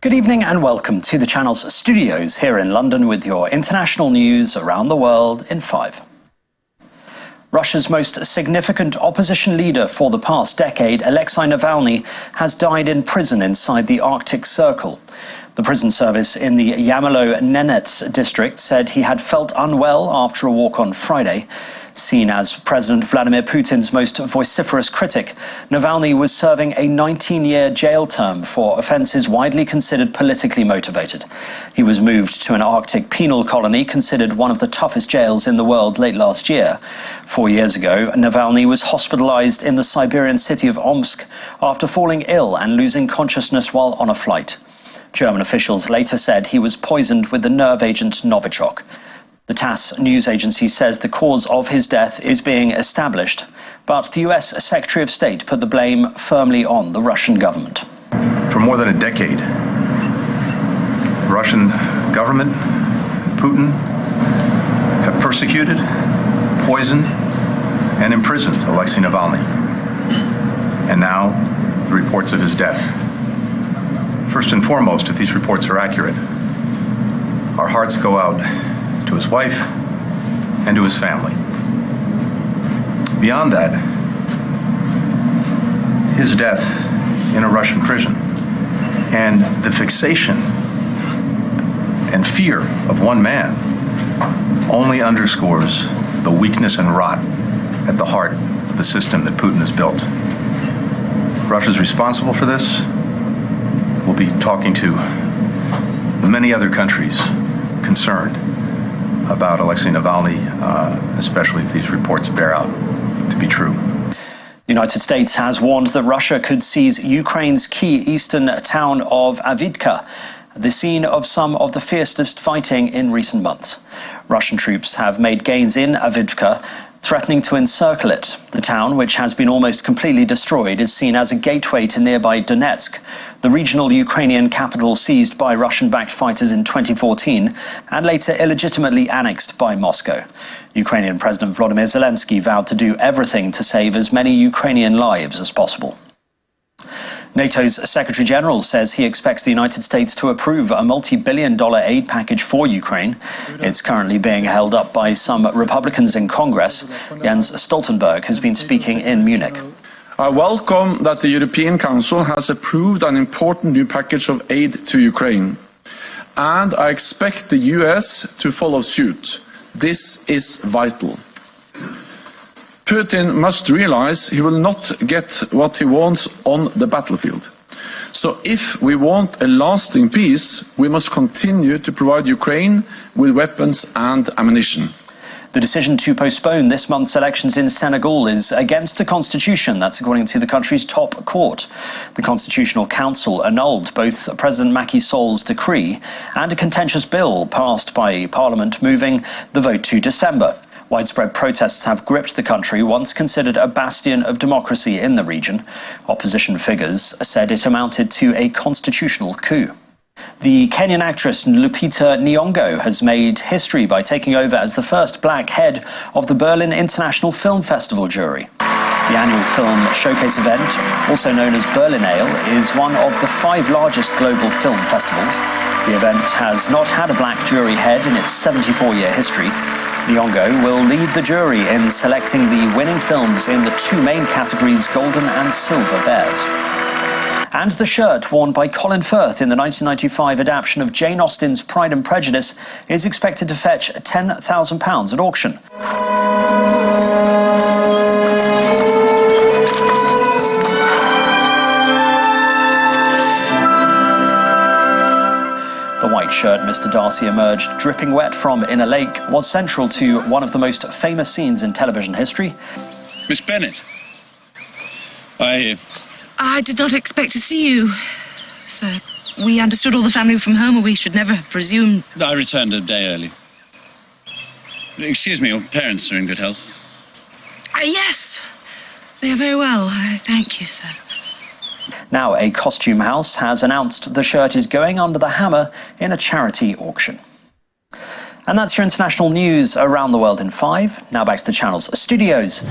Good evening and welcome to the channel's studios here in London with your international news around the world in 5. Russia's most significant opposition leader for the past decade, Alexei Navalny, has died in prison inside the Arctic Circle. The prison service in the Yamalo-Nenets district said he had felt unwell after a walk on Friday. Seen as President Vladimir Putin's most vociferous critic, Navalny was serving a 19-year jail term for offences widely considered politically motivated. He was moved to an Arctic penal colony considered one of the toughest jails in the world late last year. 4 years ago, Navalny was hospitalized in the Siberian city of Omsk after falling ill and losing consciousness while on a flight. German officials later said he was poisoned with the nerve agent Novichok. The TASS news agency says the cause of his death is being established, but the US Secretary of State put the blame firmly on the Russian government. For more than a decade, the Russian government, Putin, have persecuted, poisoned, and imprisoned Alexei Navalny. And now, the reports of his death. First and foremost, if these reports are accurate, our hearts go out to his wife and to his family. Beyond that, his death in a Russian prison and the fixation and fear of one man only underscores the weakness and rot at the heart of the system that Putin has built. Russia's responsible for this. We'll be talking to the many other countries concerned about Alexei Navalny, especially if these reports bear out to be true. The United States has warned that Russia could seize Ukraine's key eastern town of Avdiivka, the scene of some of the fiercest fighting in recent months. Russian troops have made gains in Avdiivka, threatening to encircle it. The town, which has been almost completely destroyed, is seen as a gateway to nearby Donetsk, the regional Ukrainian capital seized by Russian-backed fighters in 2014 and later illegitimately annexed by Moscow. Ukrainian President Volodymyr Zelensky vowed to do everything to save as many Ukrainian lives as possible. NATO's Secretary-General says he expects the United States to approve a multi-billion-dollar aid package for Ukraine. It's currently being held up by some Republicans in Congress. Jens Stoltenberg has been speaking in Munich. I welcome that the European Council has approved an important new package of aid to Ukraine, and I expect the US to follow suit. This is vital. Putin must realize he will not get what he wants on the battlefield. So if we want a lasting peace, we must continue to provide Ukraine with weapons and ammunition. The decision to postpone this month's elections in Senegal is against the constitution. That's according to the country's top court. The Constitutional Council annulled both President Macky Sall's decree and a contentious bill passed by Parliament moving the vote to December. Widespread protests have gripped the country, once considered a bastion of democracy in the region. Opposition figures said it amounted to a constitutional coup. The Kenyan actress Lupita Nyong'o has made history by taking over as the first black head of the Berlin International Film Festival jury. The annual film showcase event, also known as Berlinale, is one of the 5 largest global film festivals. The event has not had a black jury head in its 74-year history. Nyong'o will lead the jury in selecting the winning films in the 2 main categories, Golden and Silver Bears. And the shirt worn by Colin Firth in the 1995 adaptation of Jane Austen's Pride and Prejudice is expected to fetch £10,000 at auction. The white shirt Mr. Darcy emerged dripping wet from in a lake was central to one of the most famous scenes in television history. Miss Bennet, I did not expect to see you, sir. We understood all the family were from home, and we should never have presumed. I returned a day early. Excuse me, your parents are in good health? Yes, they are very well. Thank you, sir. Now, a costume house has announced the shirt is going under the hammer in a charity auction. And that's your international news around the world in 5. Now back to the channel's studios.